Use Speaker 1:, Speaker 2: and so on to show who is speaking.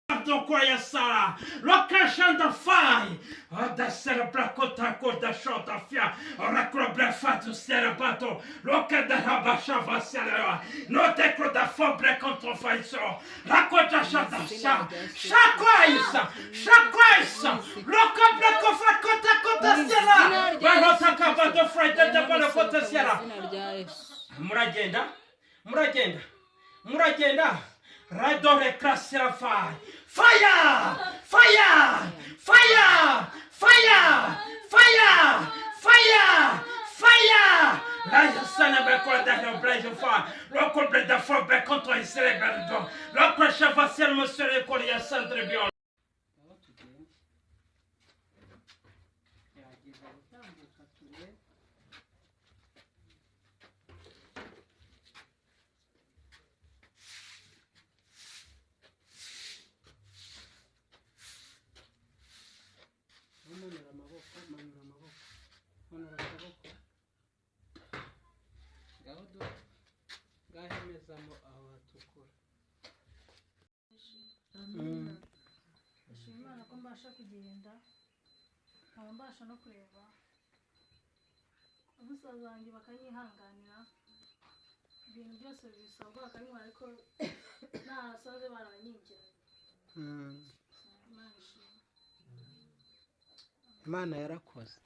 Speaker 1: Donc quoi ya sala location de faille da sera placota da chota fia ora club fato sera bato loca da rabasha vasela no te da fobre contre faiso la cota chata sa chacoisa loca blaco fa cota sera va nota capa do friday da bala cota sera muragenda radore crasera fai fire la sana be ko da no blaze fa lo ko ble da fo be contre il célèbre donc lo prochain va ser monsieur le colia centre bio
Speaker 2: Imana ko mbasha kugenda nkaba mbasha no kureba abasaza banjye bakanyihanganira ibintu byose bisabwa bakanywa ariko nasaze baranyingira
Speaker 3: Imana yarakoze